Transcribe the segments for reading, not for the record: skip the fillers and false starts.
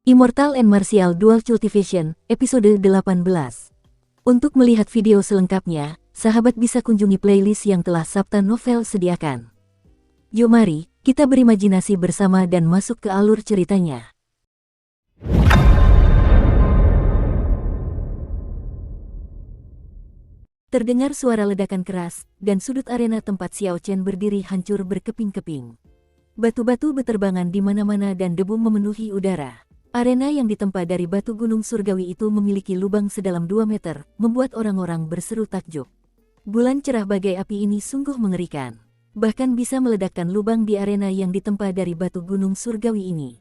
Immortal and Martial Dual Cultivation, episode 18. Untuk melihat video selengkapnya, sahabat bisa kunjungi playlist yang telah Sabta Novel sediakan. Yuk mari, kita berimajinasi bersama dan masuk ke alur ceritanya. Terdengar suara ledakan keras, dan sudut arena tempat Xiao Chen berdiri hancur berkeping-keping. Batu-batu beterbangan di mana-mana dan debu memenuhi udara. Arena yang ditempa dari batu gunung surgawi itu memiliki lubang sedalam 2 meter, membuat orang-orang berseru takjub. Bulan cerah bagai api ini sungguh mengerikan. Bahkan bisa meledakkan lubang di arena yang ditempa dari batu gunung surgawi ini.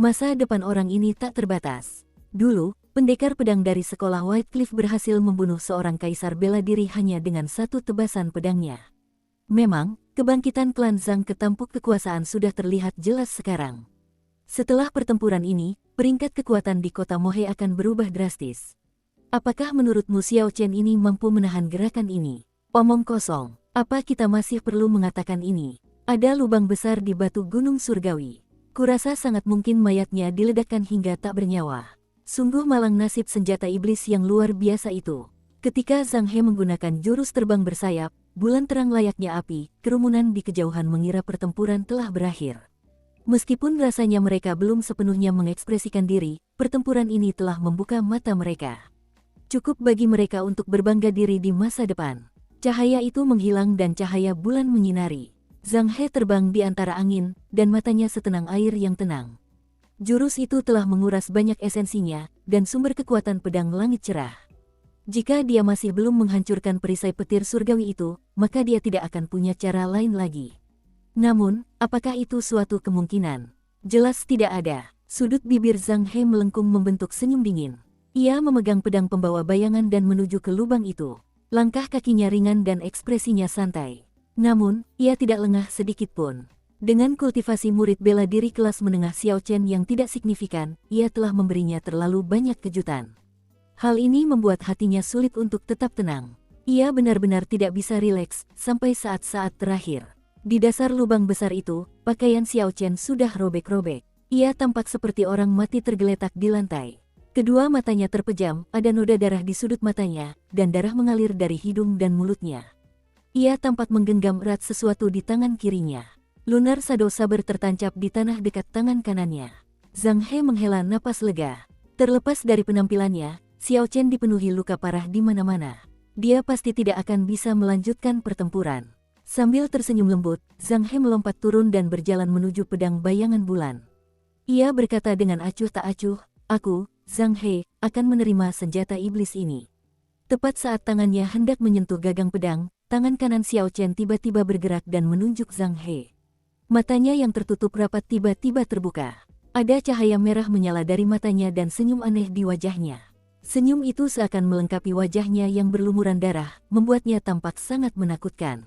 Masa depan orang ini tak terbatas. Dulu, pendekar pedang dari sekolah White Cliff berhasil membunuh seorang kaisar bela diri hanya dengan satu tebasan pedangnya. Memang, kebangkitan klan Zhang ketampuk kekuasaan sudah terlihat jelas sekarang. Setelah pertempuran ini, peringkat kekuatan di kota Mohe akan berubah drastis. Apakah menurutmu Xiao Chen ini mampu menahan gerakan ini? Omong kosong, apa kita masih perlu mengatakan ini? Ada lubang besar di batu gunung surgawi. Kurasa sangat mungkin mayatnya diledakkan hingga tak bernyawa. Sungguh malang nasib senjata iblis yang luar biasa itu. Ketika Zhang He menggunakan jurus terbang bersayap, bulan terang layaknya api, kerumunan di kejauhan mengira pertempuran telah berakhir. Meskipun rasanya mereka belum sepenuhnya mengekspresikan diri, pertempuran ini telah membuka mata mereka. Cukup bagi mereka untuk berbangga diri di masa depan. Cahaya itu menghilang dan cahaya bulan menyinari. Zhang He terbang di antara angin, dan matanya setenang air yang tenang. Jurus itu telah menguras banyak esensinya, dan sumber kekuatan pedang langit cerah. Jika dia masih belum menghancurkan perisai petir surgawi itu, maka dia tidak akan punya cara lain lagi. Namun, apakah itu suatu kemungkinan? Jelas tidak ada. Sudut bibir Zhang He melengkung membentuk senyum dingin. Ia memegang pedang pembawa bayangan dan menuju ke lubang itu. Langkah kakinya ringan dan ekspresinya santai. Namun, ia tidak lengah sedikit pun. Dengan kultivasi murid bela diri kelas menengah Xiao Chen yang tidak signifikan, ia telah memberinya terlalu banyak kejutan. Hal ini membuat hatinya sulit untuk tetap tenang. Ia benar-benar tidak bisa rileks sampai saat-saat terakhir. Di dasar lubang besar itu, pakaian Xiao Chen sudah robek-robek. Ia tampak seperti orang mati tergeletak di lantai. Kedua matanya terpejam, ada noda darah di sudut matanya, dan darah mengalir dari hidung dan mulutnya. Ia tampak menggenggam erat sesuatu di tangan kirinya. Lunar Shadow Saber tertancap di tanah dekat tangan kanannya. Zhang He menghela napas lega. Terlepas dari penampilannya, Xiao Chen dipenuhi luka parah di mana-mana. Dia pasti tidak akan bisa melanjutkan pertempuran. Sambil tersenyum lembut, Zhang He melompat turun dan berjalan menuju pedang bayangan bulan. Ia berkata dengan acuh tak acuh, "Aku, Zhang He, akan menerima senjata iblis ini." Tepat saat tangannya hendak menyentuh gagang pedang, tangan kanan Xiao Chen tiba-tiba bergerak dan menunjuk Zhang He. Matanya yang tertutup rapat tiba-tiba terbuka. Ada cahaya merah menyala dari matanya dan senyum aneh di wajahnya. Senyum itu seakan melengkapi wajahnya yang berlumuran darah, membuatnya tampak sangat menakutkan.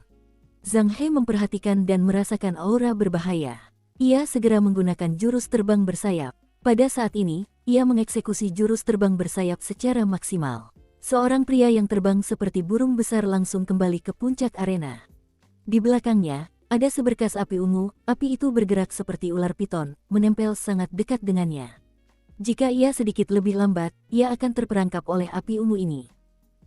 Zhang He memperhatikan dan merasakan aura berbahaya. Ia segera menggunakan jurus terbang bersayap. Pada saat ini, ia mengeksekusi jurus terbang bersayap secara maksimal. Seorang pria yang terbang seperti burung besar langsung kembali ke puncak arena. Di belakangnya, ada seberkas api ungu, api itu bergerak seperti ular piton, menempel sangat dekat dengannya. Jika ia sedikit lebih lambat, ia akan terperangkap oleh api ungu ini.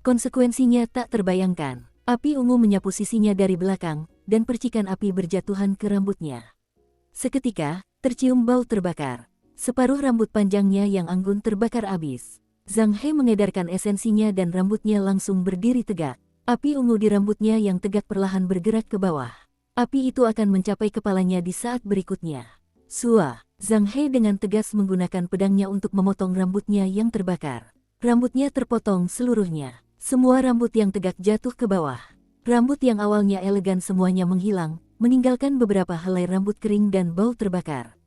Konsekuensinya tak terbayangkan. Api ungu menyapu sisinya dari belakang, dan percikan api berjatuhan ke rambutnya. Seketika, tercium bau terbakar. Separuh rambut panjangnya yang anggun terbakar abis. Zhang He mengedarkan esensinya dan rambutnya langsung berdiri tegak. Api ungu di rambutnya yang tegak perlahan bergerak ke bawah. Api itu akan mencapai kepalanya di saat berikutnya. Sua, Zhang He dengan tegas menggunakan pedangnya untuk memotong rambutnya yang terbakar. Rambutnya terpotong seluruhnya. Semua rambut yang tegak jatuh ke bawah. Rambut yang awalnya elegan semuanya menghilang, meninggalkan beberapa helai rambut kering dan bau terbakar.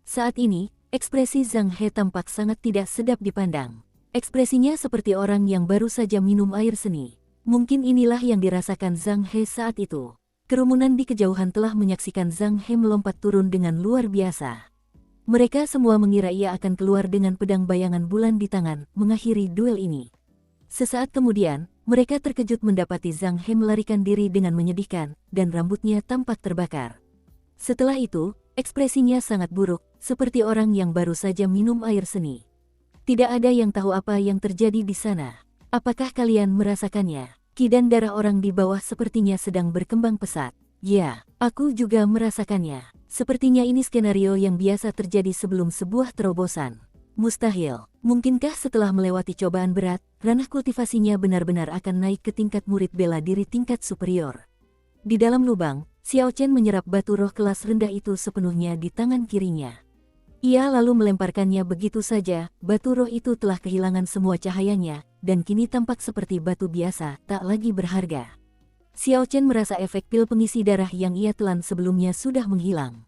Saat ini, ekspresi Zhang He tampak sangat tidak sedap dipandang. Ekspresinya seperti orang yang baru saja minum air seni. Mungkin inilah yang dirasakan Zhang He saat itu. Kerumunan di kejauhan telah menyaksikan Zhang He melompat turun dengan luar biasa. Mereka semua mengira ia akan keluar dengan pedang bayangan bulan di tangan, mengakhiri duel ini. Sesaat kemudian, mereka terkejut mendapati Zhang He melarikan diri dengan menyedihkan, dan rambutnya tampak terbakar. Setelah itu, Ekspresinya sangat buruk, seperti orang yang baru saja minum air seni. Tidak ada yang tahu apa yang terjadi di sana. Apakah kalian merasakannya? Ki dan darah orang di bawah sepertinya sedang berkembang pesat. Ya, aku juga merasakannya. Sepertinya ini skenario yang biasa terjadi sebelum sebuah terobosan. Mustahil. Mungkinkah setelah melewati cobaan berat, ranah kultivasinya benar-benar akan naik ke tingkat murid bela diri tingkat superior? Di dalam lubang, Xiao Chen menyerap batu roh kelas rendah itu sepenuhnya di tangan kirinya. Ia lalu melemparkannya begitu saja, batu roh itu telah kehilangan semua cahayanya, dan kini tampak seperti batu biasa, tak lagi berharga. Xiao Chen merasa efek pil pengisi darah yang ia telan sebelumnya sudah menghilang.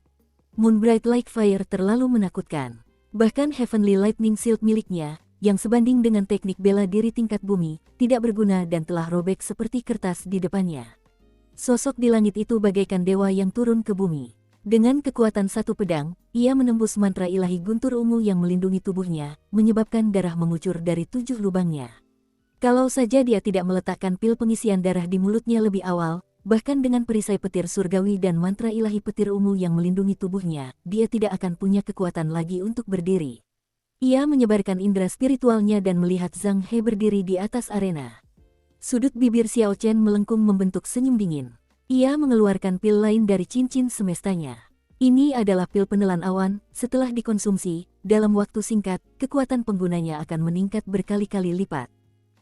Moonbright Like Fire terlalu menakutkan. Bahkan Heavenly Lightning Shield miliknya, yang sebanding dengan teknik bela diri tingkat bumi, tidak berguna dan telah robek seperti kertas di depannya. Sosok di langit itu bagaikan dewa yang turun ke bumi. Dengan kekuatan satu pedang, ia menembus mantra ilahi guntur ungu yang melindungi tubuhnya, menyebabkan darah mengucur dari 7 lubangnya. Kalau saja dia tidak meletakkan pil pengisian darah di mulutnya lebih awal, bahkan dengan perisai petir surgawi dan mantra ilahi petir ungu yang melindungi tubuhnya, dia tidak akan punya kekuatan lagi untuk berdiri. Ia menyebarkan indera spiritualnya dan melihat Zhang He berdiri di atas arena. Sudut bibir Xiao Chen melengkung membentuk senyum dingin. Ia mengeluarkan pil lain dari cincin semestanya. Ini adalah pil penelan awan, setelah dikonsumsi, dalam waktu singkat, kekuatan penggunanya akan meningkat berkali-kali lipat.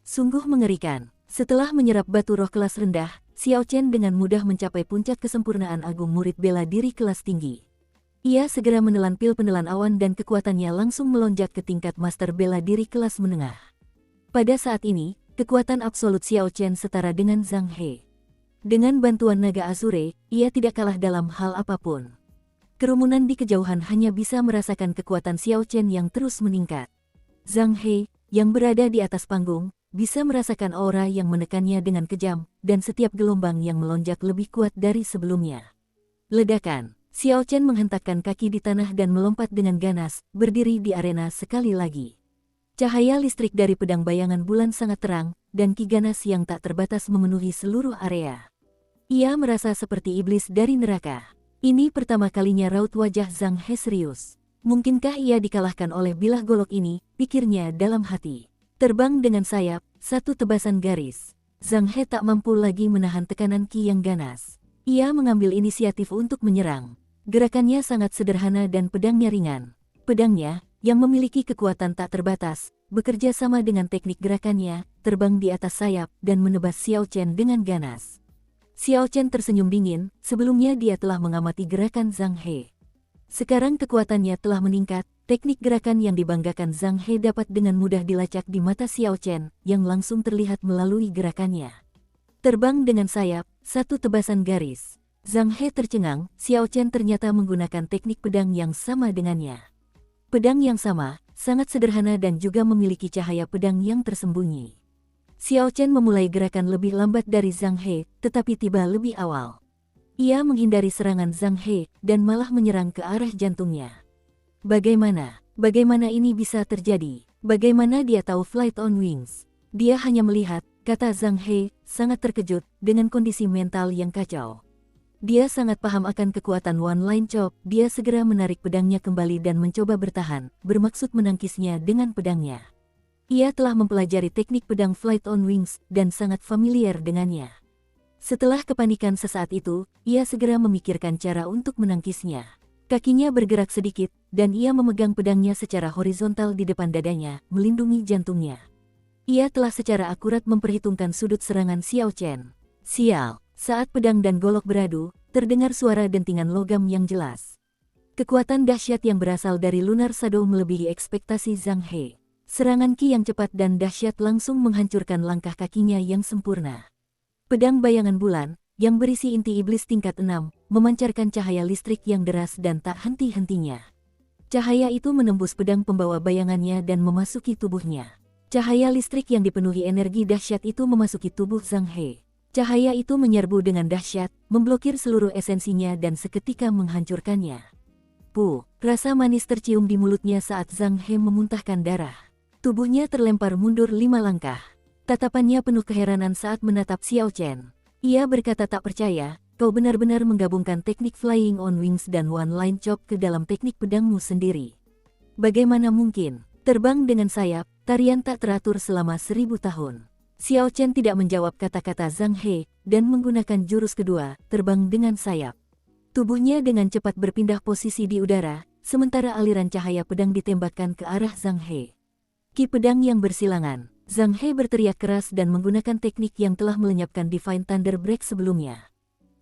Sungguh mengerikan. Setelah menyerap batu roh kelas rendah, Xiao Chen dengan mudah mencapai puncak kesempurnaan agung murid bela diri kelas tinggi. Ia segera menelan pil penelan awan dan kekuatannya langsung melonjak ke tingkat master bela diri kelas menengah. Pada saat ini, kekuatan absolut Xiao Chen setara dengan Zhang He. Dengan bantuan naga Azure, ia tidak kalah dalam hal apapun. Kerumunan di kejauhan hanya bisa merasakan kekuatan Xiao Chen yang terus meningkat. Zhang He, yang berada di atas panggung, bisa merasakan aura yang menekannya dengan kejam, dan setiap gelombang yang melonjak lebih kuat dari sebelumnya. Ledakan. Xiao Chen menghentakkan kaki di tanah dan melompat dengan ganas, berdiri di arena sekali lagi. Cahaya listrik dari pedang bayangan bulan sangat terang, dan ki ganas yang tak terbatas memenuhi seluruh area. Ia merasa seperti iblis dari neraka. Ini pertama kalinya raut wajah Zhang He serius. Mungkinkah ia dikalahkan oleh bilah golok ini, pikirnya dalam hati. Terbang dengan sayap, satu tebasan garis. Zhang He tak mampu lagi menahan tekanan ki yang ganas. Ia mengambil inisiatif untuk menyerang. Gerakannya sangat sederhana dan pedangnya ringan. Pedangnya, yang memiliki kekuatan tak terbatas, bekerja sama dengan teknik gerakannya, terbang di atas sayap dan menebas Xiao Chen dengan ganas. Xiao Chen tersenyum dingin, sebelumnya dia telah mengamati gerakan Zhang He. Sekarang kekuatannya telah meningkat, teknik gerakan yang dibanggakan Zhang He dapat dengan mudah dilacak di mata Xiao Chen, yang langsung terlihat melalui gerakannya. Terbang dengan sayap, satu tebasan garis. Zhang He tercengang, Xiao Chen ternyata menggunakan teknik pedang yang sama dengannya. Pedang yang sama, sangat sederhana dan juga memiliki cahaya pedang yang tersembunyi. Xiao Chen memulai gerakan lebih lambat dari Zhang He, tetapi tiba lebih awal. Ia menghindari serangan Zhang He, dan malah menyerang ke arah jantungnya. Bagaimana ini bisa terjadi? Bagaimana dia tahu Flight on Wings? Dia hanya melihat, kata Zhang He, sangat terkejut, dengan kondisi mental yang kacau. Dia sangat paham akan kekuatan One Line Chop, dia segera menarik pedangnya kembali dan mencoba bertahan, bermaksud menangkisnya dengan pedangnya. Ia telah mempelajari teknik pedang Flight on Wings, dan sangat familiar dengannya. Setelah kepanikan sesaat itu, ia segera memikirkan cara untuk menangkisnya. Kakinya bergerak sedikit, dan ia memegang pedangnya secara horizontal di depan dadanya, melindungi jantungnya. Ia telah secara akurat memperhitungkan sudut serangan Xiao Chen. Sial, saat pedang dan golok beradu, terdengar suara dentingan logam yang jelas. Kekuatan dahsyat yang berasal dari Lunar Shadow melebihi ekspektasi Zhang He. Serangan ki yang cepat dan dahsyat langsung menghancurkan langkah kakinya yang sempurna. Pedang bayangan bulan, yang berisi inti iblis tingkat 6, memancarkan cahaya listrik yang deras dan tak henti-hentinya. Cahaya itu menembus pedang pembawa bayangannya dan memasuki tubuhnya. Cahaya listrik yang dipenuhi energi dahsyat itu memasuki tubuh Zhang He. Cahaya itu menyerbu dengan dahsyat, memblokir seluruh esensinya dan seketika menghancurkannya. Rasa manis tercium di mulutnya saat Zhang He memuntahkan darah. Tubuhnya terlempar mundur 5 langkah. Tatapannya penuh keheranan saat menatap Xiao Chen. Ia berkata tak percaya, kau benar-benar menggabungkan teknik Flying on Wings dan One Line Chop ke dalam teknik pedangmu sendiri. Bagaimana mungkin? Terbang dengan sayap, tarian tak teratur selama 1000 tahun. Xiao Chen tidak menjawab kata-kata Zhang He, dan menggunakan jurus kedua, terbang dengan sayap. Tubuhnya dengan cepat berpindah posisi di udara, sementara aliran cahaya pedang ditembakkan ke arah Zhang He. Ki pedang yang bersilangan. Zhang He berteriak keras dan menggunakan teknik yang telah melenyapkan Divine Thunder Break sebelumnya.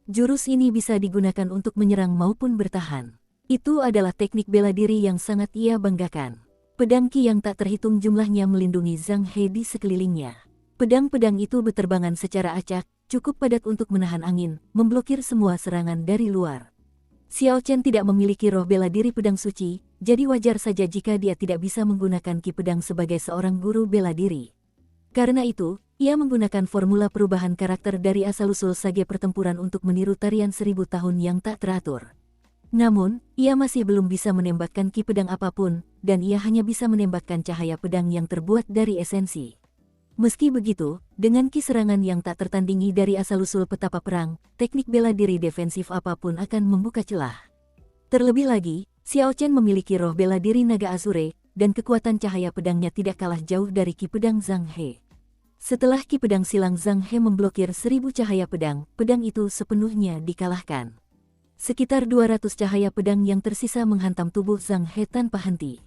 Jurus ini bisa digunakan untuk menyerang maupun bertahan. Itu adalah teknik bela diri yang sangat ia banggakan. Pedang Ki yang tak terhitung jumlahnya melindungi Zhang He di sekelilingnya. Pedang-pedang itu berterbangan secara acak, cukup padat untuk menahan angin, memblokir semua serangan dari luar. Xiao Chen tidak memiliki roh bela diri pedang suci, jadi wajar saja jika dia tidak bisa menggunakan ki pedang sebagai seorang guru bela diri. Karena itu, ia menggunakan formula perubahan karakter dari asal-usul sage pertempuran untuk meniru tarian 1000 tahun yang tak teratur. Namun, ia masih belum bisa menembakkan ki pedang apapun, dan ia hanya bisa menembakkan cahaya pedang yang terbuat dari esensi. Meski begitu, dengan ki serangan yang tak tertandingi dari asal-usul petapa perang, teknik bela diri defensif apapun akan membuka celah. Terlebih lagi, Xiao Chen memiliki roh bela diri naga Azure, dan kekuatan cahaya pedangnya tidak kalah jauh dari ki pedang Zhang He. Setelah ki pedang silang Zhang He memblokir 1000 cahaya pedang, pedang itu sepenuhnya dikalahkan. Sekitar 200 cahaya pedang yang tersisa menghantam tubuh Zhang He tanpa henti.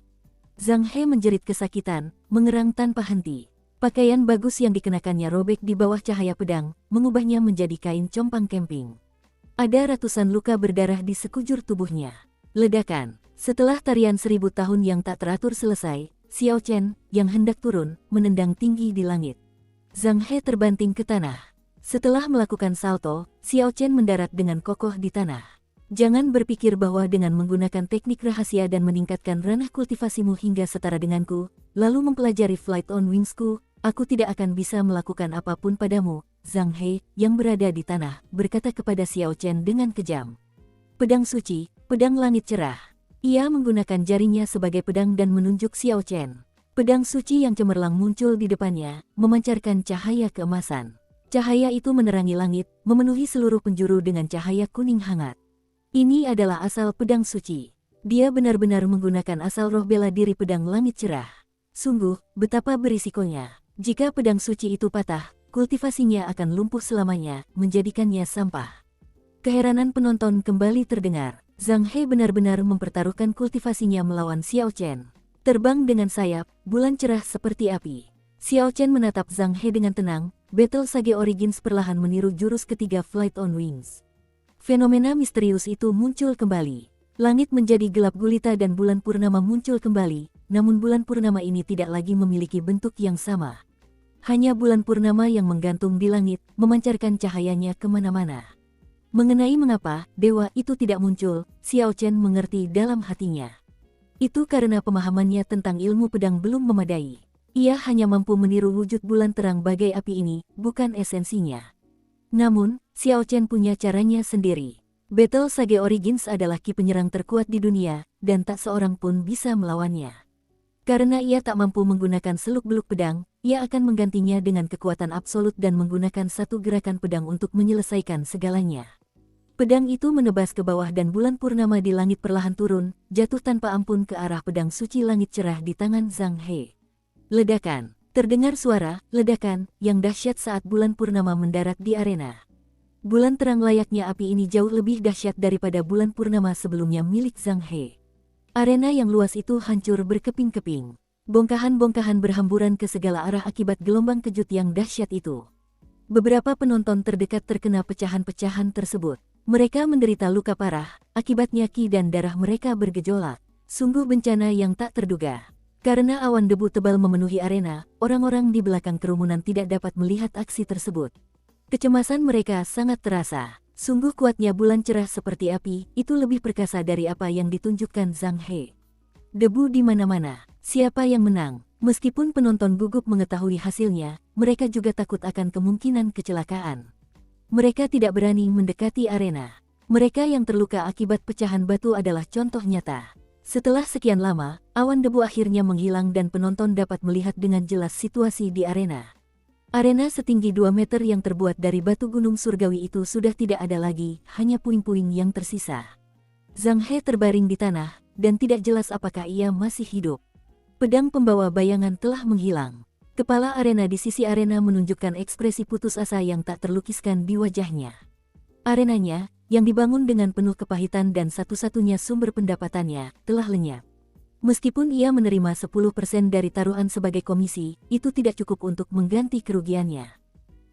Zhang He menjerit kesakitan, mengerang tanpa henti. Pakaian bagus yang dikenakannya robek di bawah cahaya pedang, mengubahnya menjadi kain compang camping. Ada ratusan luka berdarah di sekujur tubuhnya. Ledakan. Setelah tarian 1000 tahun yang tak teratur selesai, Xiao Chen, yang hendak turun, menendang tinggi di langit. Zhang He terbanting ke tanah. Setelah melakukan salto, Xiao Chen mendarat dengan kokoh di tanah. Jangan berpikir bahwa dengan menggunakan teknik rahasia dan meningkatkan ranah kultivasimu hingga setara denganku, lalu mempelajari Flight on Wingsku, aku tidak akan bisa melakukan apapun padamu. Zhang He, yang berada di tanah, berkata kepada Xiao Chen dengan kejam. Pedang suci, pedang langit cerah. Ia menggunakan jarinya sebagai pedang dan menunjuk Xiao Chen. Pedang suci yang cemerlang muncul di depannya, memancarkan cahaya keemasan. Cahaya itu menerangi langit, memenuhi seluruh penjuru dengan cahaya kuning hangat. Ini adalah asal pedang suci. Dia benar-benar menggunakan asal roh bela diri pedang langit cerah. Sungguh, betapa berisikonya. Jika pedang suci itu patah, kultivasinya akan lumpuh selamanya, menjadikannya sampah. Keheranan penonton kembali terdengar. Zhang He benar-benar mempertaruhkan kultivasinya melawan Xiao Chen. Terbang dengan sayap, bulan cerah seperti api. Xiao Chen menatap Zhang He dengan tenang. Battle Sage Origins perlahan meniru jurus ketiga Flight on Wings. Fenomena misterius itu muncul kembali. Langit menjadi gelap gulita dan bulan purnama muncul kembali, namun bulan purnama ini tidak lagi memiliki bentuk yang sama. Hanya bulan purnama yang menggantung di langit, memancarkan cahayanya kemana-mana. Mengenai mengapa dewa itu tidak muncul, Xiao Chen mengerti dalam hatinya. Itu karena pemahamannya tentang ilmu pedang belum memadai. Ia hanya mampu meniru wujud bulan terang bagai api ini, bukan esensinya. Namun, Xiao Chen punya caranya sendiri. Battle Sage Origins adalah ki penyerang terkuat di dunia, dan tak seorang pun bisa melawannya. Karena ia tak mampu menggunakan seluk-beluk pedang, ia akan menggantinya dengan kekuatan absolut dan menggunakan satu gerakan pedang untuk menyelesaikan segalanya. Pedang itu menebas ke bawah dan bulan purnama di langit perlahan turun, jatuh tanpa ampun ke arah pedang suci langit cerah di tangan Zhang He. Ledakan. Terdengar suara ledakan yang dahsyat saat bulan purnama mendarat di arena. Bulan terang layaknya api ini jauh lebih dahsyat daripada bulan purnama sebelumnya milik Zhang He. Arena yang luas itu hancur berkeping-keping. Bongkahan-bongkahan berhamburan ke segala arah akibat gelombang kejut yang dahsyat itu. Beberapa penonton terdekat terkena pecahan-pecahan tersebut. Mereka menderita luka parah, akibatnya ki dan darah mereka bergejolak. Sungguh bencana yang tak terduga. Karena awan debu tebal memenuhi arena, orang-orang di belakang kerumunan tidak dapat melihat aksi tersebut. Kecemasan mereka sangat terasa. Sungguh kuatnya bulan cerah seperti api, itu lebih perkasa dari apa yang ditunjukkan Zhang He. Debu di mana-mana. Siapa yang menang? Meskipun penonton gugup mengetahui hasilnya, mereka juga takut akan kemungkinan kecelakaan. Mereka tidak berani mendekati arena. Mereka yang terluka akibat pecahan batu adalah contoh nyata. Setelah sekian lama, awan debu akhirnya menghilang dan penonton dapat melihat dengan jelas situasi di arena. Arena setinggi 2 meter yang terbuat dari batu gunung surgawi itu sudah tidak ada lagi, hanya puing-puing yang tersisa. Zhang He terbaring di tanah, dan tidak jelas apakah ia masih hidup. Pedang pembawa bayangan telah menghilang. Kepala arena di sisi arena menunjukkan ekspresi putus asa yang tak terlukiskan di wajahnya. Arenanya, yang dibangun dengan penuh kepahitan dan satu-satunya sumber pendapatannya, telah lenyap. Meskipun ia menerima 10% dari taruhan sebagai komisi, itu tidak cukup untuk mengganti kerugiannya.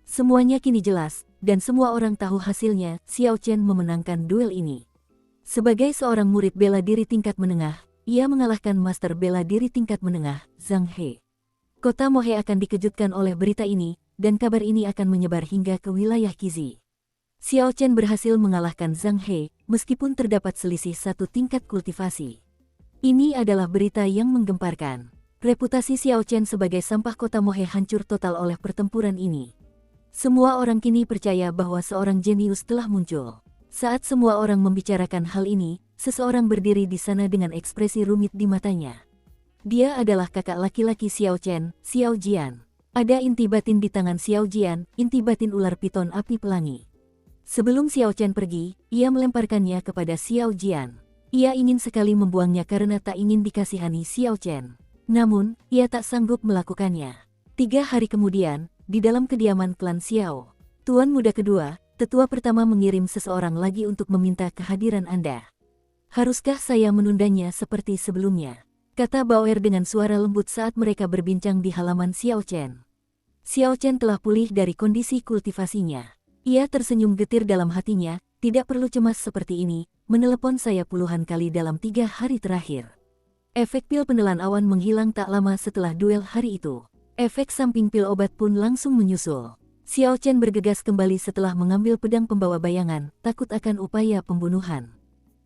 Semuanya kini jelas, dan semua orang tahu hasilnya, Xiao Chen memenangkan duel ini. Sebagai seorang murid bela diri tingkat menengah, ia mengalahkan master bela diri tingkat menengah, Zhang He. Kota Mohe akan dikejutkan oleh berita ini, dan kabar ini akan menyebar hingga ke wilayah Qizi. Xiao Chen berhasil mengalahkan Zhang He, meskipun terdapat selisih satu tingkat kultivasi. Ini adalah berita yang menggemparkan. Reputasi Xiao Chen sebagai sampah kota Mohe hancur total oleh pertempuran ini. Semua orang kini percaya bahwa seorang jenius telah muncul. Saat semua orang membicarakan hal ini, seseorang berdiri di sana dengan ekspresi rumit di matanya. Dia adalah kakak laki-laki Xiao Chen, Xiao Jian. Ada inti batin di tangan Xiao Jian, inti batin ular piton api pelangi. Sebelum Xiao Chen pergi, ia melemparkannya kepada Xiao Jian. Ia ingin sekali membuangnya karena tak ingin dikasihani Xiao Chen. Namun, ia tak sanggup melakukannya. 3 hari kemudian, di dalam kediaman klan Xiao, Tuan Muda kedua, tetua pertama mengirim seseorang lagi untuk meminta kehadiran Anda. Haruskah saya menundanya seperti sebelumnya? Kata Bauer dengan suara lembut saat mereka berbincang di halaman Xiao Chen. Xiao Chen telah pulih dari kondisi kultivasinya. Ia tersenyum getir dalam hatinya, tidak perlu cemas seperti ini. Menelepon saya puluhan kali dalam 3 hari terakhir. Efek pil penelan awan menghilang tak lama setelah duel hari itu. Efek samping pil obat pun langsung menyusul. Xiao Chen bergegas kembali setelah mengambil pedang pembawa bayangan, takut akan upaya pembunuhan.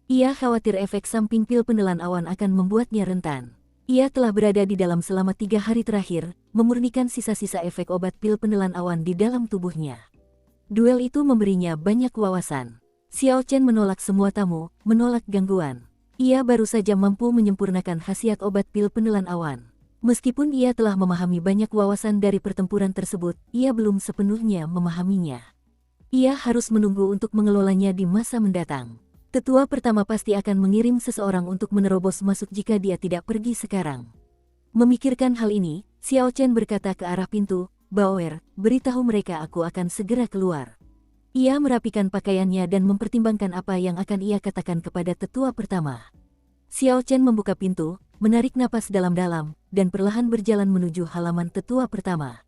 Ia khawatir efek samping pil penelan awan akan membuatnya rentan. Ia telah berada di dalam selama 3 hari terakhir, memurnikan sisa-sisa efek obat pil penelan awan di dalam tubuhnya. Duel itu memberinya banyak wawasan. Xiao Chen menolak semua tamu, menolak gangguan. Ia baru saja mampu menyempurnakan khasiat obat pil penelan awan. Meskipun ia telah memahami banyak wawasan dari pertempuran tersebut, ia belum sepenuhnya memahaminya. Ia harus menunggu untuk mengelolanya di masa mendatang. Tetua pertama pasti akan mengirim seseorang untuk menerobos masuk jika dia tidak pergi sekarang. Memikirkan hal ini, Xiao Chen berkata ke arah pintu, Bauer, beritahu mereka aku akan segera keluar. Ia merapikan pakaiannya dan mempertimbangkan apa yang akan ia katakan kepada tetua pertama. Xiao Chen membuka pintu, menarik napas dalam-dalam, dan perlahan berjalan menuju halaman tetua pertama.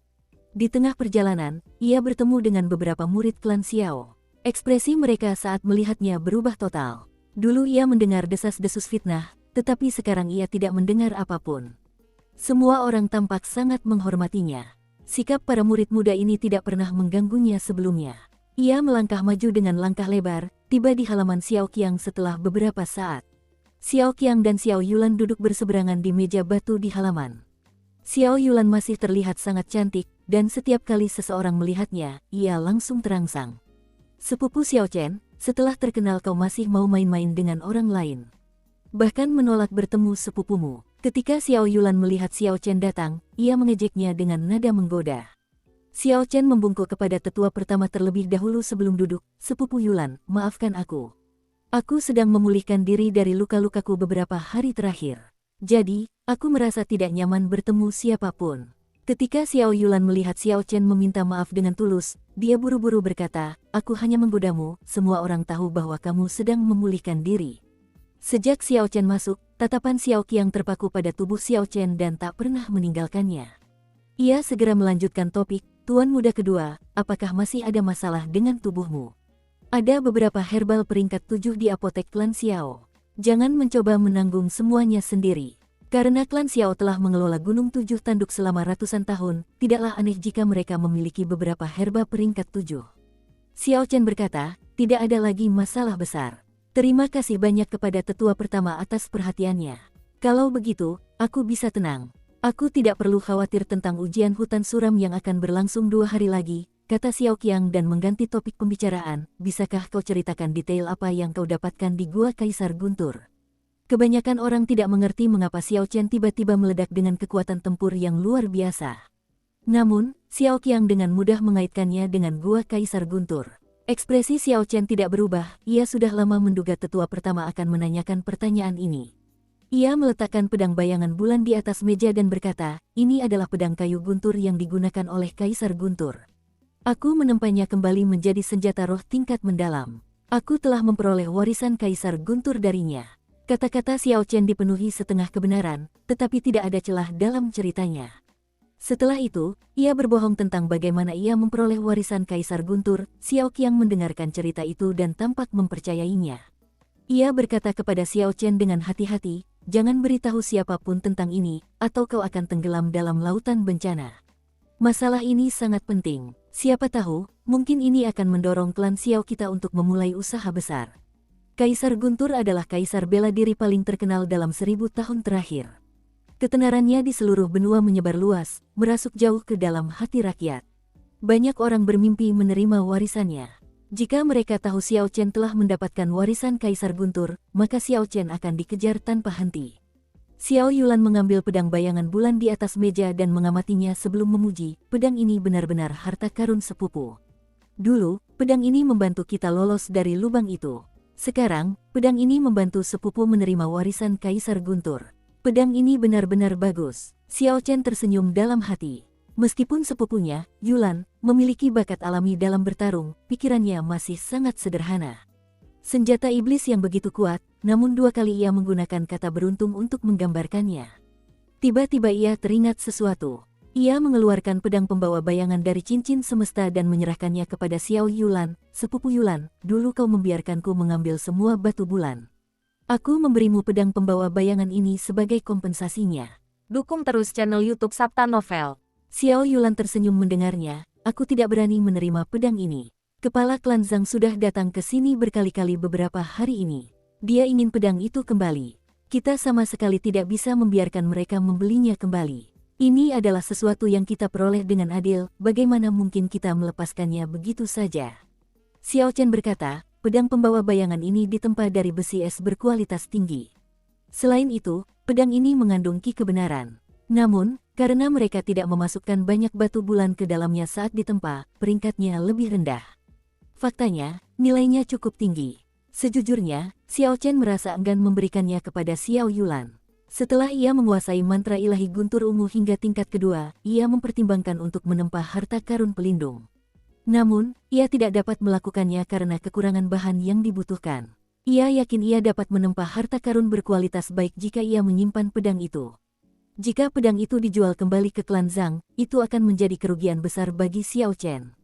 Di tengah perjalanan, ia bertemu dengan beberapa murid klan Xiao. Ekspresi mereka saat melihatnya berubah total. Dulu ia mendengar desas-desus fitnah, tetapi sekarang ia tidak mendengar apapun. Semua orang tampak sangat menghormatinya. Sikap para murid muda ini tidak pernah mengganggunya sebelumnya. Ia melangkah maju dengan langkah lebar, tiba di halaman Xiao Qiang setelah beberapa saat. Xiao Qiang dan Xiao Yulan duduk berseberangan di meja batu di halaman. Xiao Yulan masih terlihat sangat cantik, dan setiap kali seseorang melihatnya, ia langsung terangsang. Sepupu Xiao Chen, setelah terkenal kau masih mau main-main dengan orang lain. Bahkan menolak bertemu sepupumu. Ketika Xiao Yulan melihat Xiao Chen datang, ia mengejeknya dengan nada menggoda. Xiao Chen membungkuk kepada tetua pertama terlebih dahulu sebelum duduk, Sepupu Yulan, maafkan aku. Aku sedang memulihkan diri dari luka-lukaku beberapa hari terakhir. Jadi, aku merasa tidak nyaman bertemu siapapun. Ketika Xiao Yulan melihat Xiao Chen meminta maaf dengan tulus, dia buru-buru berkata, aku hanya menggodamu, semua orang tahu bahwa kamu sedang memulihkan diri. Sejak Xiao Chen masuk, tatapan Xiao Qiang terpaku pada tubuh Xiao Chen dan tak pernah meninggalkannya. Ia segera melanjutkan topik, Tuan Muda kedua, apakah masih ada masalah dengan tubuhmu? Ada beberapa herbal peringkat 7 di apotek klan Xiao. Jangan mencoba menanggung semuanya sendiri. Karena klan Xiao telah mengelola Gunung 7 Tanduk selama ratusan tahun, tidaklah aneh jika mereka memiliki beberapa herba peringkat 7. Xiao Chen berkata, tidak ada lagi masalah besar. Terima kasih banyak kepada tetua pertama atas perhatiannya. Kalau begitu, aku bisa tenang. Aku tidak perlu khawatir tentang ujian hutan suram yang akan berlangsung 2 hari lagi, kata Xiao Qiang dan mengganti topik pembicaraan. Bisakah kau ceritakan detail apa yang kau dapatkan di Gua Kaisar Guntur? Kebanyakan orang tidak mengerti mengapa Xiao Chen tiba-tiba meledak dengan kekuatan tempur yang luar biasa. Namun, Xiao Qiang dengan mudah mengaitkannya dengan gua Kaisar Guntur. Ekspresi Xiao Chen tidak berubah, ia sudah lama menduga tetua pertama akan menanyakan pertanyaan ini. Ia meletakkan pedang bayangan bulan di atas meja dan berkata, ini adalah pedang kayu guntur yang digunakan oleh Kaisar Guntur. Aku menempanya kembali menjadi senjata roh tingkat mendalam. Aku telah memperoleh warisan Kaisar Guntur darinya. Kata-kata Xiao Chen dipenuhi setengah kebenaran, tetapi tidak ada celah dalam ceritanya. Setelah itu, ia berbohong tentang bagaimana ia memperoleh warisan Kaisar Guntur. Xiao Qiang mendengarkan cerita itu dan tampak mempercayainya. Ia berkata kepada Xiao Chen dengan hati-hati, jangan beritahu siapapun tentang ini, atau kau akan tenggelam dalam lautan bencana. Masalah ini sangat penting. Siapa tahu, mungkin ini akan mendorong klan Xiao kita untuk memulai usaha besar. Kaisar Guntur adalah kaisar bela diri paling terkenal dalam 1000 tahun terakhir. Ketenarannya di seluruh benua menyebar luas, merasuk jauh ke dalam hati rakyat. Banyak orang bermimpi menerima warisannya. Jika mereka tahu Xiao Chen telah mendapatkan warisan Kaisar Guntur, maka Xiao Chen akan dikejar tanpa henti. Xiao Yulan mengambil pedang bayangan bulan di atas meja dan mengamatinya sebelum memuji, pedang ini benar-benar harta karun sepupu. Dulu, pedang ini membantu kita lolos dari lubang itu. Sekarang, pedang ini membantu sepupu menerima warisan Kaisar Guntur. Pedang ini benar-benar bagus. Xiao Chen tersenyum dalam hati. Meskipun sepupunya, Yulan, memiliki bakat alami dalam bertarung, pikirannya masih sangat sederhana. Senjata iblis yang begitu kuat, namun 2 kali ia menggunakan kata beruntung untuk menggambarkannya. Tiba-tiba ia teringat sesuatu. Ia mengeluarkan pedang pembawa bayangan dari cincin semesta dan menyerahkannya kepada Xiao Yulan. Sepupu Yulan, dulu kau membiarkanku mengambil semua batu bulan. Aku memberimu pedang pembawa bayangan ini sebagai kompensasinya. Dukung terus channel YouTube Sabta Novel. Xiao Yulan tersenyum mendengarnya, aku tidak berani menerima pedang ini. Kepala klan Zhang sudah datang ke sini berkali-kali beberapa hari ini. Dia ingin pedang itu kembali. Kita sama sekali tidak bisa membiarkan mereka membelinya kembali. Ini adalah sesuatu yang kita peroleh dengan adil, bagaimana mungkin kita melepaskannya begitu saja? Xiao Chen berkata, pedang pembawa bayangan ini ditempa dari besi es berkualitas tinggi. Selain itu, pedang ini mengandung ki kebenaran. Namun, karena mereka tidak memasukkan banyak batu bulan ke dalamnya saat ditempa, peringkatnya lebih rendah. Faktanya, nilainya cukup tinggi. Sejujurnya, Xiao Chen merasa enggan memberikannya kepada Xiao Yulan. Setelah ia menguasai mantra ilahi guntur ungu hingga tingkat kedua, ia mempertimbangkan untuk menempa harta karun pelindung. Namun, ia tidak dapat melakukannya karena kekurangan bahan yang dibutuhkan. Ia yakin ia dapat menempa harta karun berkualitas baik jika ia menyimpan pedang itu. Jika pedang itu dijual kembali ke klan Zhang, itu akan menjadi kerugian besar bagi Xiao Chen.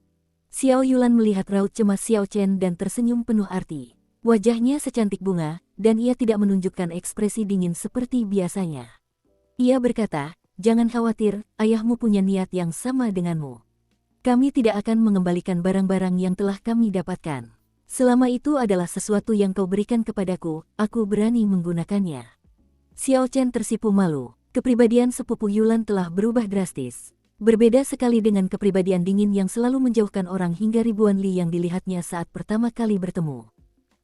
Xiao Yulan melihat raut cemas Xiao Chen dan tersenyum penuh arti. Wajahnya secantik bunga, dan ia tidak menunjukkan ekspresi dingin seperti biasanya. Ia berkata, jangan khawatir, ayahmu punya niat yang sama denganmu. Kami tidak akan mengembalikan barang-barang yang telah kami dapatkan. Selama itu adalah sesuatu yang kau berikan kepadaku, aku berani menggunakannya. Xiao Chen tersipu malu. Kepribadian sepupu Yulan telah berubah drastis. Berbeda sekali dengan kepribadian dingin yang selalu menjauhkan orang hingga ribuan li yang dilihatnya saat pertama kali bertemu.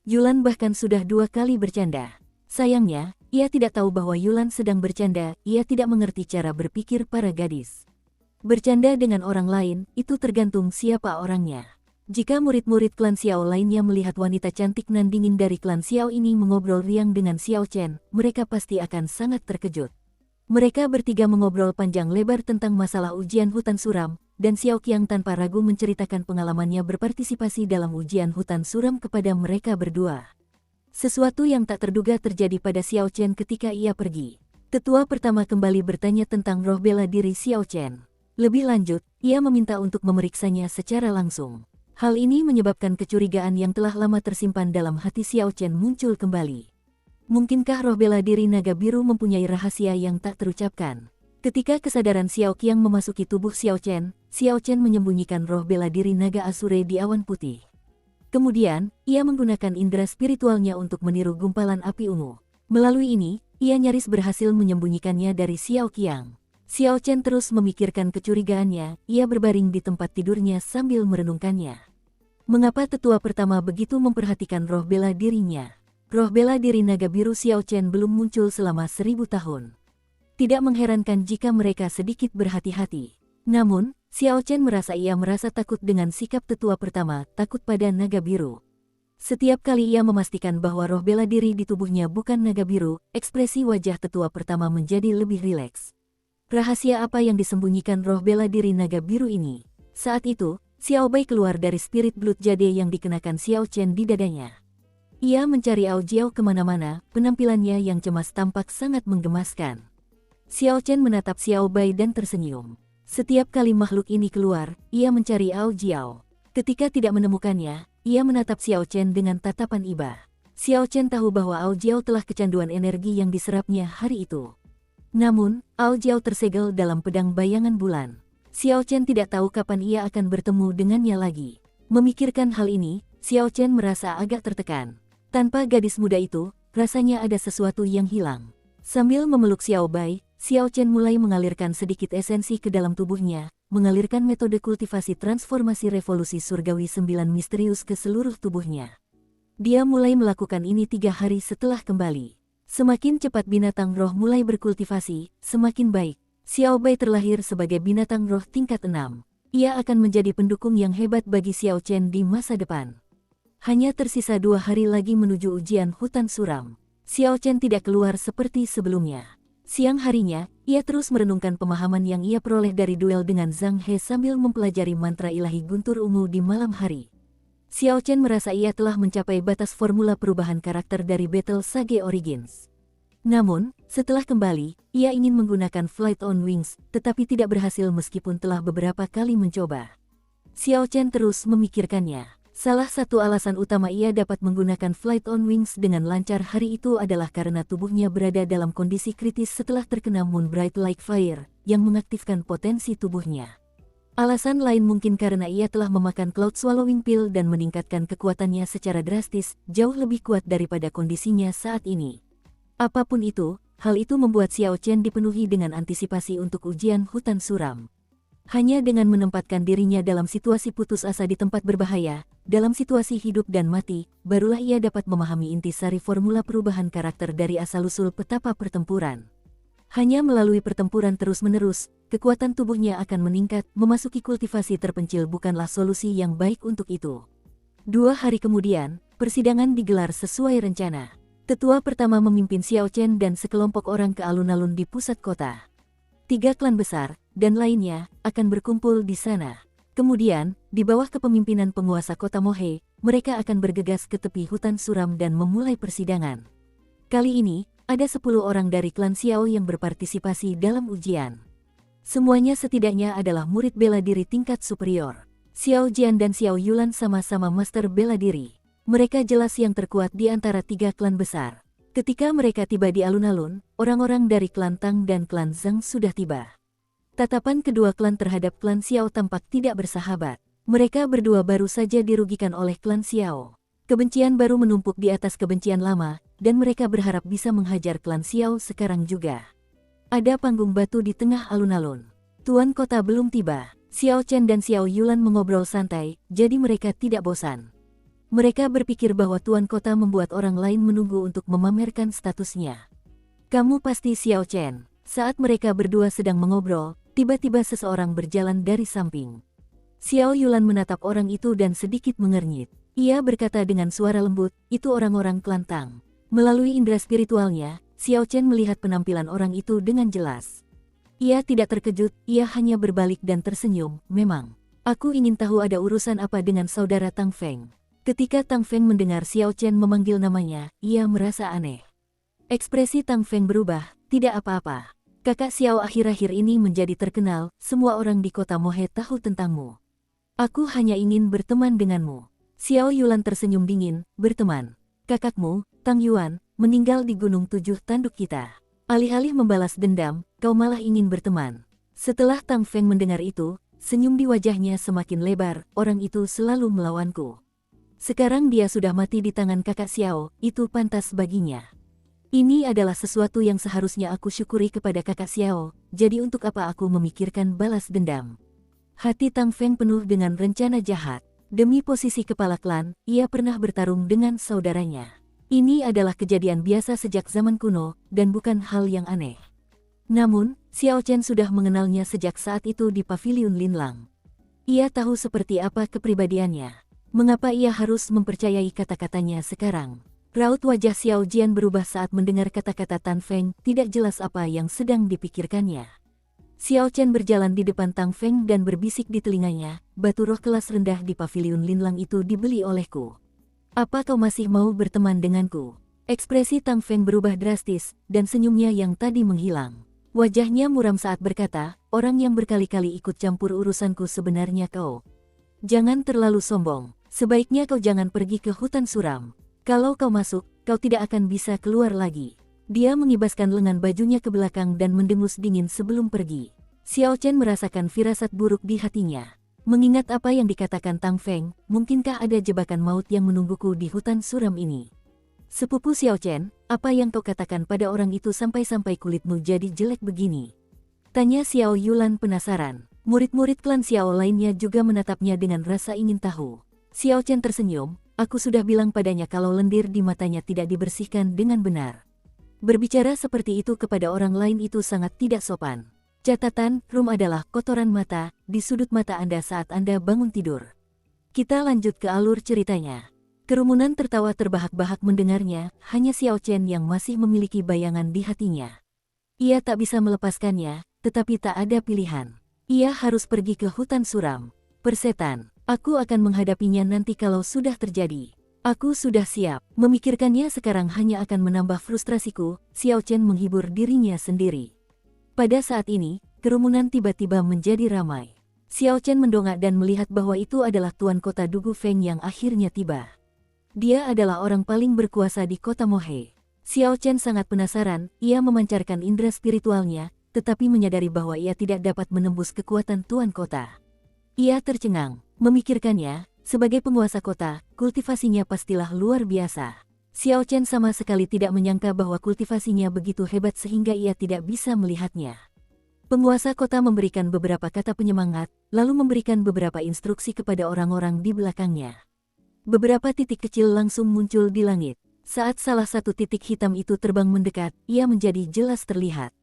Yulan bahkan sudah 2 kali bercanda. Sayangnya, ia tidak tahu bahwa Yulan sedang bercanda, ia tidak mengerti cara berpikir para gadis. Bercanda dengan orang lain, itu tergantung siapa orangnya. Jika murid-murid klan Xiao lainnya melihat wanita cantik nan dingin dari klan Xiao ini mengobrol riang dengan Xiao Chen, mereka pasti akan sangat terkejut. Mereka bertiga mengobrol panjang lebar tentang masalah ujian hutan suram, dan Xiao Qiang tanpa ragu menceritakan pengalamannya berpartisipasi dalam ujian hutan suram kepada mereka berdua. Sesuatu yang tak terduga terjadi pada Xiao Chen ketika ia pergi. Tetua pertama kembali bertanya tentang roh bela diri Xiao Chen. Lebih lanjut, ia meminta untuk memeriksanya secara langsung. Hal ini menyebabkan kecurigaan yang telah lama tersimpan dalam hati Xiao Chen muncul kembali. Mungkinkah roh bela diri naga biru mempunyai rahasia yang tak terucapkan? Ketika kesadaran Xiao Qiang memasuki tubuh Xiao Chen menyembunyikan roh bela diri naga Asure di awan putih. Kemudian, ia menggunakan indera spiritualnya untuk meniru gumpalan api ungu. Melalui ini, ia nyaris berhasil menyembunyikannya dari Xiao Qiang. Xiao Chen terus memikirkan kecurigaannya, ia berbaring di tempat tidurnya sambil merenungkannya. Mengapa tetua pertama begitu memperhatikan roh bela dirinya? Roh bela diri naga biru Xiao Chen belum muncul selama 1000 tahun. Tidak mengherankan jika mereka sedikit berhati-hati. Namun, Xiao Chen merasa takut dengan sikap tetua pertama, takut pada naga biru. Setiap kali ia memastikan bahwa roh bela diri di tubuhnya bukan naga biru, ekspresi wajah tetua pertama menjadi lebih rileks. Rahasia apa yang disembunyikan roh bela diri naga biru ini? Saat itu, Xiao Bai keluar dari spirit blood jade yang dikenakan Xiao Chen di dadanya. Ia mencari Ao Jiao kemana-mana, penampilannya yang cemas tampak sangat menggemaskan. Xiao Chen menatap Xiao Bai dan tersenyum. Setiap kali makhluk ini keluar, ia mencari Ao Jiao. Ketika tidak menemukannya, ia menatap Xiao Chen dengan tatapan iba. Xiao Chen tahu bahwa Ao Jiao telah kecanduan energi yang diserapnya hari itu. Namun, Ao Jiao tersegel dalam pedang bayangan bulan. Xiao Chen tidak tahu kapan ia akan bertemu dengannya lagi. Memikirkan hal ini, Xiao Chen merasa agak tertekan. Tanpa gadis muda itu, rasanya ada sesuatu yang hilang. Sambil memeluk Xiao Bai, Xiao Chen mulai mengalirkan sedikit esensi ke dalam tubuhnya, mengalirkan metode kultivasi transformasi revolusi surgawi 9 misterius ke seluruh tubuhnya. Dia mulai melakukan ini 3 hari setelah kembali. Semakin cepat binatang roh mulai berkultivasi, semakin baik. Xiao Bai terlahir sebagai binatang roh tingkat 6. Ia akan menjadi pendukung yang hebat bagi Xiao Chen di masa depan. Hanya tersisa 2 hari lagi menuju ujian hutan suram. Xiao Chen tidak keluar seperti sebelumnya. Siang harinya, ia terus merenungkan pemahaman yang ia peroleh dari duel dengan Zhang He sambil mempelajari mantra ilahi guntur ungu di malam hari. Xiao Chen merasa ia telah mencapai batas formula perubahan karakter dari Battle Sage Origins. Namun, setelah kembali, ia ingin menggunakan Flight on Wings, tetapi tidak berhasil meskipun telah beberapa kali mencoba. Xiao Chen terus memikirkannya. Salah satu alasan utama ia dapat menggunakan Flight on Wings dengan lancar hari itu adalah karena tubuhnya berada dalam kondisi kritis setelah terkena Moon Bright Like Fire, yang mengaktifkan potensi tubuhnya. Alasan lain mungkin karena ia telah memakan Cloud Swallowing Pill dan meningkatkan kekuatannya secara drastis, jauh lebih kuat daripada kondisinya saat ini. Apapun itu, hal itu membuat Xiao Chen dipenuhi dengan antisipasi untuk ujian hutan suram. Hanya dengan menempatkan dirinya dalam situasi putus asa di tempat berbahaya, dalam situasi hidup dan mati, barulah ia dapat memahami intisari formula perubahan karakter dari asal-usul petapa pertempuran. Hanya melalui pertempuran terus-menerus, kekuatan tubuhnya akan meningkat, memasuki kultivasi terpencil bukanlah solusi yang baik untuk itu. 2 hari kemudian, persidangan digelar sesuai rencana. Tetua pertama memimpin Xiao Chen dan sekelompok orang ke alun-alun di pusat kota. 3 klan besar, dan lainnya, akan berkumpul di sana. Kemudian, di bawah kepemimpinan penguasa kota Mohe, mereka akan bergegas ke tepi hutan suram dan memulai persidangan. Kali ini, ada 10 orang dari klan Xiao yang berpartisipasi dalam ujian. Semuanya setidaknya adalah murid bela diri tingkat superior. Xiao Jian dan Xiao Yulan sama-sama master bela diri. Mereka jelas yang terkuat di antara 3 klan besar. Ketika mereka tiba di alun-alun, orang-orang dari klan Tang dan klan Zhang sudah tiba. Tatapan kedua klan terhadap klan Xiao tampak tidak bersahabat. Mereka berdua baru saja dirugikan oleh klan Xiao. Kebencian baru menumpuk di atas kebencian lama, dan mereka berharap bisa menghajar klan Xiao sekarang juga. Ada panggung batu di tengah alun-alun. Tuan kota belum tiba. Xiao Chen dan Xiao Yulan mengobrol santai, jadi mereka tidak bosan. Mereka berpikir bahwa tuan kota membuat orang lain menunggu untuk memamerkan statusnya. Kamu pasti Xiao Chen. Saat mereka berdua sedang mengobrol, tiba-tiba seseorang berjalan dari samping. Xiao Yulan menatap orang itu dan sedikit mengernyit. Ia berkata dengan suara lembut, itu orang-orang klan Tang. Melalui indera spiritualnya, Xiao Chen melihat penampilan orang itu dengan jelas. Ia tidak terkejut, ia hanya berbalik dan tersenyum, memang. Aku ingin tahu ada urusan apa dengan saudara Tang Feng. Ketika Tang Feng mendengar Xiao Chen memanggil namanya, ia merasa aneh. Ekspresi Tang Feng berubah, tidak apa-apa. Kakak Xiao akhir-akhir ini menjadi terkenal, semua orang di kota Mohe tahu tentangmu. Aku hanya ingin berteman denganmu. Xiao Yulan tersenyum dingin, berteman. Kakakmu, Tang Yuan, meninggal di Gunung 7 Tanduk kita. Alih-alih membalas dendam, kau malah ingin berteman. Setelah Tang Feng mendengar itu, senyum di wajahnya semakin lebar, orang itu selalu melawanku. Sekarang dia sudah mati di tangan kakak Xiao, itu pantas baginya. Ini adalah sesuatu yang seharusnya aku syukuri kepada kakak Xiao, jadi untuk apa aku memikirkan balas dendam. Hati Tang Feng penuh dengan rencana jahat. Demi posisi kepala klan, ia pernah bertarung dengan saudaranya. Ini adalah kejadian biasa sejak zaman kuno, dan bukan hal yang aneh. Namun, Xiao Chen sudah mengenalnya sejak saat itu di paviliun Linlang. Ia tahu seperti apa kepribadiannya. Mengapa ia harus mempercayai kata-katanya sekarang? Raut wajah Xiao Jian berubah saat mendengar kata-kata Tan Feng, tidak jelas apa yang sedang dipikirkannya. Xiao Chen berjalan di depan Tan Feng dan berbisik di telinganya, batu roh kelas rendah di paviliun Linlang itu dibeli olehku. Apa kau masih mau berteman denganku? Ekspresi Tan Feng berubah drastis, dan senyumnya yang tadi menghilang. Wajahnya muram saat berkata, orang yang berkali-kali ikut campur urusanku sebenarnya kau. Jangan terlalu sombong, sebaiknya kau jangan pergi ke hutan suram. Kalau kau masuk, kau tidak akan bisa keluar lagi. Dia mengibaskan lengan bajunya ke belakang dan mendengus dingin sebelum pergi. Xiao Chen merasakan firasat buruk di hatinya. Mengingat apa yang dikatakan Tan Feng, mungkinkah ada jebakan maut yang menungguku di hutan suram ini? Sepupu Xiao Chen, apa yang kau katakan pada orang itu sampai-sampai kulitmu jadi jelek begini? Tanya Xiao Yulan penasaran. Murid-murid klan Xiao lainnya juga menatapnya dengan rasa ingin tahu. Xiao Chen tersenyum, aku sudah bilang padanya kalau lendir di matanya tidak dibersihkan dengan benar. Berbicara seperti itu kepada orang lain itu sangat tidak sopan. Catatan, rum adalah kotoran mata di sudut mata Anda saat Anda bangun tidur. Kita lanjut ke alur ceritanya. Kerumunan tertawa terbahak-bahak mendengarnya, hanya Xiao Chen yang masih memiliki bayangan di hatinya. Ia tak bisa melepaskannya, tetapi tak ada pilihan. Ia harus pergi ke hutan suram. Persetan, aku akan menghadapinya nanti kalau sudah terjadi. Aku sudah siap. Memikirkannya sekarang hanya akan menambah frustrasiku. Xiao Chen menghibur dirinya sendiri. Pada saat ini, kerumunan tiba-tiba menjadi ramai. Xiao Chen mendongak dan melihat bahwa itu adalah tuan kota Dugu Feng yang akhirnya tiba. Dia adalah orang paling berkuasa di kota Mohe. Xiao Chen sangat penasaran, ia memancarkan indera spiritualnya, tetapi menyadari bahwa ia tidak dapat menembus kekuatan tuan kota. Ia tercengang, memikirkannya. Sebagai penguasa kota, kultivasinya pastilah luar biasa. Xiao Chen sama sekali tidak menyangka bahwa kultivasinya begitu hebat sehingga ia tidak bisa melihatnya. Penguasa kota memberikan beberapa kata penyemangat, lalu memberikan beberapa instruksi kepada orang-orang di belakangnya. Beberapa titik kecil langsung muncul di langit. Saat salah satu titik hitam itu terbang mendekat, ia menjadi jelas terlihat.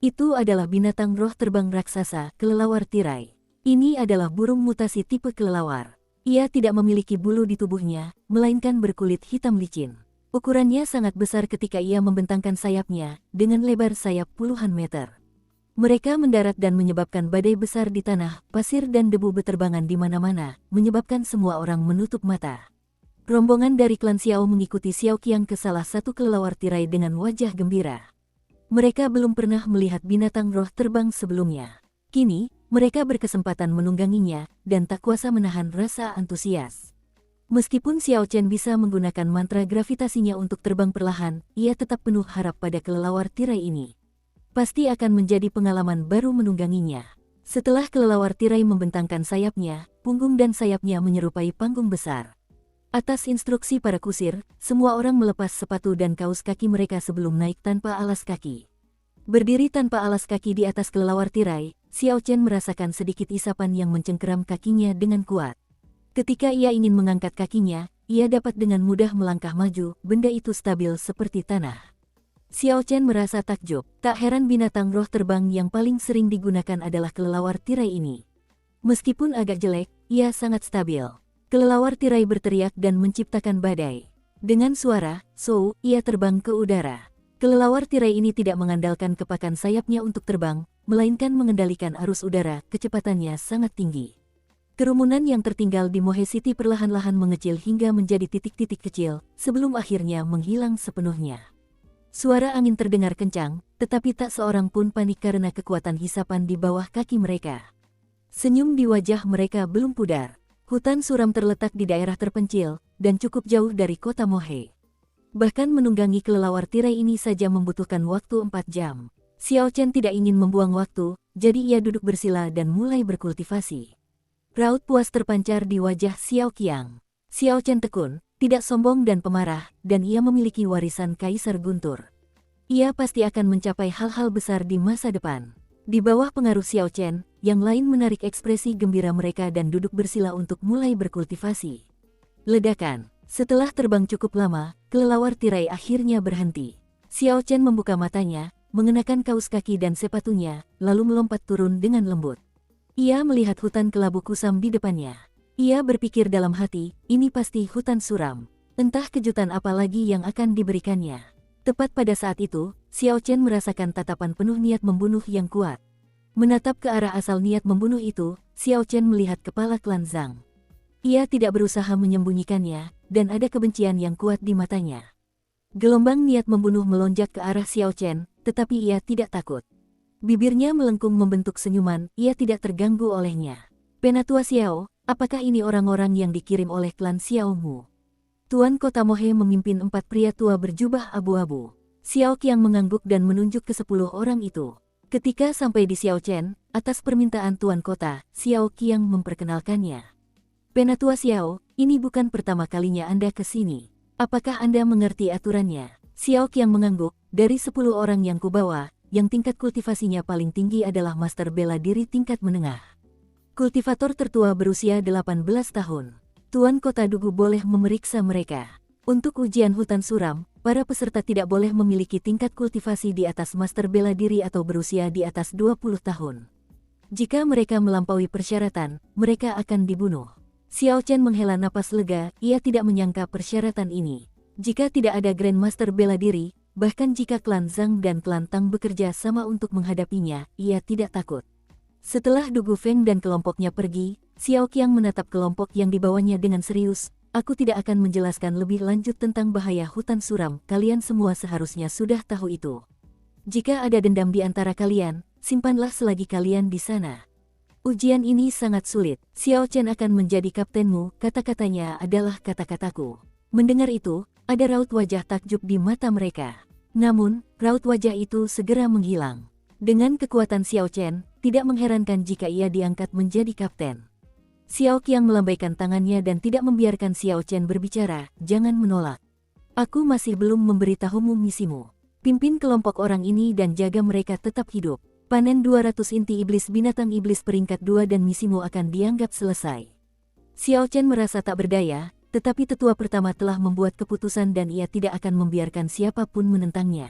Itu adalah binatang roh terbang raksasa, kelelawar tirai. Ini adalah burung mutasi tipe kelelawar. Ia tidak memiliki bulu di tubuhnya, melainkan berkulit hitam licin. Ukurannya sangat besar ketika ia membentangkan sayapnya, dengan lebar sayap puluhan meter. Mereka mendarat dan menyebabkan badai besar di tanah, pasir dan debu beterbangan di mana-mana, menyebabkan semua orang menutup mata. Rombongan dari klan Xiao mengikuti Xiao Qiang ke salah satu kelelawar tirai dengan wajah gembira. Mereka belum pernah melihat binatang roh terbang sebelumnya. Kini, mereka berkesempatan menungganginya, dan tak kuasa menahan rasa antusias. Meskipun Xiao Chen bisa menggunakan mantra gravitasinya untuk terbang perlahan, ia tetap penuh harap pada kelelawar tirai ini. Pasti akan menjadi pengalaman baru menungganginya. Setelah kelelawar tirai membentangkan sayapnya, punggung dan sayapnya menyerupai panggung besar. Atas instruksi para kusir, semua orang melepas sepatu dan kaus kaki mereka sebelum naik tanpa alas kaki. Berdiri tanpa alas kaki di atas kelelawar tirai, Xiao Chen merasakan sedikit isapan yang mencengkeram kakinya dengan kuat. Ketika ia ingin mengangkat kakinya, ia dapat dengan mudah melangkah maju, benda itu stabil seperti tanah. Xiao Chen merasa takjub, tak heran binatang roh terbang yang paling sering digunakan adalah kelelawar tirai ini. Meskipun agak jelek, ia sangat stabil. Kelelawar tirai berteriak dan menciptakan badai. Dengan suara, "Sou," ia terbang ke udara. Kelelawar tirai ini tidak mengandalkan kepakan sayapnya untuk terbang, melainkan mengendalikan arus udara, kecepatannya sangat tinggi. Kerumunan yang tertinggal di Mohe City perlahan-lahan mengecil hingga menjadi titik-titik kecil, sebelum akhirnya menghilang sepenuhnya. Suara angin terdengar kencang, tetapi tak seorang pun panik karena kekuatan hisapan di bawah kaki mereka. Senyum di wajah mereka belum pudar. Hutan suram terletak di daerah terpencil, dan cukup jauh dari kota Mohe. Bahkan menunggangi kelelawar tirai ini saja membutuhkan waktu 4 jam. Xiao Chen tidak ingin membuang waktu, jadi ia duduk bersila dan mulai berkultivasi. Raut puas terpancar di wajah Xiao Qiang. Xiao Chen tekun, tidak sombong dan pemarah, dan ia memiliki warisan Kaisar Guntur. Ia pasti akan mencapai hal-hal besar di masa depan. Di bawah pengaruh Xiao Chen, yang lain menarik ekspresi gembira mereka dan duduk bersila untuk mulai berkultivasi. Ledakan. Setelah terbang cukup lama, kelelawar tirai akhirnya berhenti. Xiao Chen membuka matanya, mengenakan kaos kaki dan sepatunya, lalu melompat turun dengan lembut. Ia melihat hutan kelabu kusam di depannya. Ia berpikir dalam hati, ini pasti hutan suram. Entah kejutan apa lagi yang akan diberikannya. Tepat pada saat itu, Xiao Chen merasakan tatapan penuh niat membunuh yang kuat. Menatap ke arah asal niat membunuh itu, Xiao Chen melihat kepala klan Zhang. Ia tidak berusaha menyembunyikannya, dan ada kebencian yang kuat di matanya. Gelombang niat membunuh melonjak ke arah Xiao Chen, tetapi ia tidak takut. Bibirnya melengkung membentuk senyuman, ia tidak terganggu olehnya. Penatua Xiao, apakah ini orang-orang yang dikirim oleh klan Xiao Mu? Tuan Kota Mohe memimpin 4 pria tua berjubah abu-abu. Xiao Qiang mengangguk dan menunjuk ke 10 orang itu. Ketika sampai di Xiao Chen, atas permintaan Tuan Kota, Xiao Qiang memperkenalkannya. Penatua Xiao, ini bukan pertama kalinya Anda ke sini. Apakah Anda mengerti aturannya? Xiao Qiang mengangguk, dari 10 orang yang kubawa, yang tingkat kultivasinya paling tinggi adalah master bela diri tingkat menengah. Kultivator tertua berusia 18 tahun. Tuan Kota Dugu boleh memeriksa mereka. Untuk ujian hutan suram, para peserta tidak boleh memiliki tingkat kultivasi di atas master bela diri atau berusia di atas 20 tahun. Jika mereka melampaui persyaratan, mereka akan dibunuh. Xiao Chen menghela napas lega, ia tidak menyangka persyaratan ini. Jika tidak ada Grandmaster bela diri, bahkan jika klan Zhang dan klan Tang bekerja sama untuk menghadapinya, ia tidak takut. Setelah Dugu Feng dan kelompoknya pergi, Xiao Qiang menatap kelompok yang dibawanya dengan serius. Aku tidak akan menjelaskan lebih lanjut tentang bahaya hutan suram, kalian semua seharusnya sudah tahu itu. Jika ada dendam di antara kalian, simpanlah selagi kalian di sana. Ujian ini sangat sulit, Xiao Chen akan menjadi kaptenmu, kata-katanya adalah kata-kataku. Mendengar itu, ada raut wajah takjub di mata mereka. Namun, raut wajah itu segera menghilang. Dengan kekuatan Xiao Chen, tidak mengherankan jika ia diangkat menjadi kapten. Xiao Qiang melambaikan tangannya dan tidak membiarkan Xiao Chen berbicara, jangan menolak. Aku masih belum memberitahumu misimu. Pimpin kelompok orang ini dan jaga mereka tetap hidup. Panen 200 inti iblis binatang iblis peringkat 2 dan misimu akan dianggap selesai. Xiao Chen merasa tak berdaya, tetapi tetua pertama telah membuat keputusan dan ia tidak akan membiarkan siapapun menentangnya.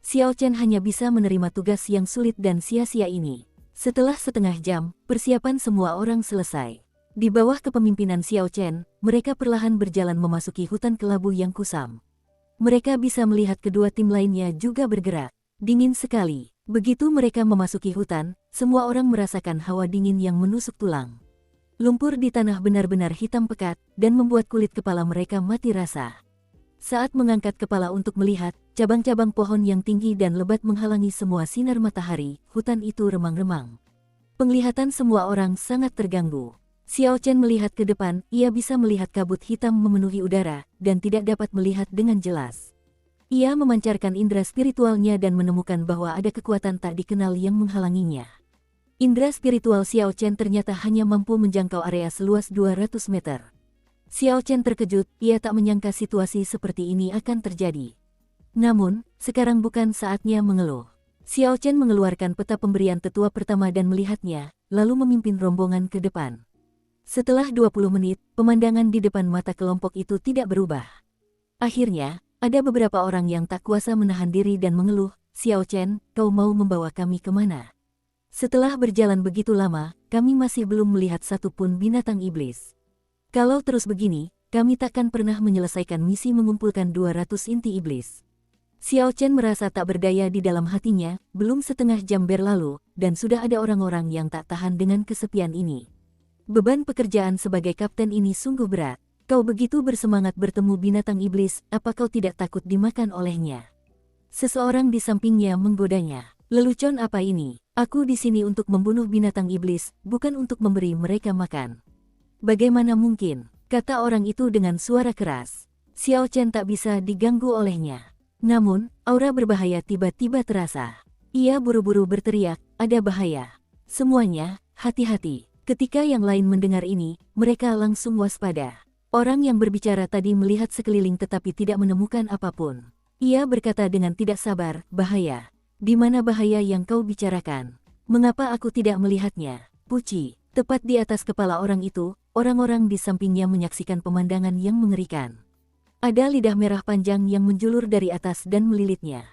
Xiao Chen hanya bisa menerima tugas yang sulit dan sia-sia ini. Setelah setengah jam, persiapan semua orang selesai. Di bawah kepemimpinan Xiao Chen, mereka perlahan berjalan memasuki hutan kelabu yang kusam. Mereka bisa melihat kedua tim lainnya juga bergerak. Dingin sekali. Begitu mereka memasuki hutan, semua orang merasakan hawa dingin yang menusuk tulang. Lumpur di tanah benar-benar hitam pekat, dan membuat kulit kepala mereka mati rasa. Saat mengangkat kepala untuk melihat, cabang-cabang pohon yang tinggi dan lebat menghalangi semua sinar matahari, hutan itu remang-remang. Penglihatan semua orang sangat terganggu. Xiao Chen melihat ke depan, ia bisa melihat kabut hitam memenuhi udara, dan tidak dapat melihat dengan jelas. Ia memancarkan indera spiritualnya dan menemukan bahwa ada kekuatan tak dikenal yang menghalanginya. Indera spiritual Xiao Chen ternyata hanya mampu menjangkau area seluas 200 meter. Xiao Chen terkejut, ia tak menyangka situasi seperti ini akan terjadi. Namun, sekarang bukan saatnya mengeluh. Xiao Chen mengeluarkan peta pemberian tetua pertama dan melihatnya, lalu memimpin rombongan ke depan. Setelah 20 menit, pemandangan di depan mata kelompok itu tidak berubah. Akhirnya, ada beberapa orang yang tak kuasa menahan diri dan mengeluh, Xiao Chen, kau mau membawa kami kemana? Setelah berjalan begitu lama, kami masih belum melihat satupun binatang iblis. Kalau terus begini, kami takkan pernah menyelesaikan misi mengumpulkan 200 inti iblis. Xiao Chen merasa tak berdaya di dalam hatinya, belum setengah jam berlalu, dan sudah ada orang-orang yang tak tahan dengan kesepian ini. Beban pekerjaan sebagai kapten ini sungguh berat. Kau begitu bersemangat bertemu binatang iblis, apa kau tidak takut dimakan olehnya? Seseorang di sampingnya menggodanya. Lelucon apa ini? Aku di sini untuk membunuh binatang iblis, bukan untuk memberi mereka makan. Bagaimana mungkin? Kata orang itu dengan suara keras. Xiao Chen tak bisa diganggu olehnya. Namun, aura berbahaya tiba-tiba terasa. Ia buru-buru berteriak, ada bahaya. Semuanya, hati-hati. Ketika yang lain mendengar ini, mereka langsung waspada. Orang yang berbicara tadi melihat sekeliling tetapi tidak menemukan apapun. Ia berkata dengan tidak sabar, bahaya. Di mana bahaya yang kau bicarakan? Mengapa aku tidak melihatnya? Puci, tepat di atas kepala orang itu, orang-orang di sampingnya menyaksikan pemandangan yang mengerikan. Ada lidah merah panjang yang menjulur dari atas dan melilitnya.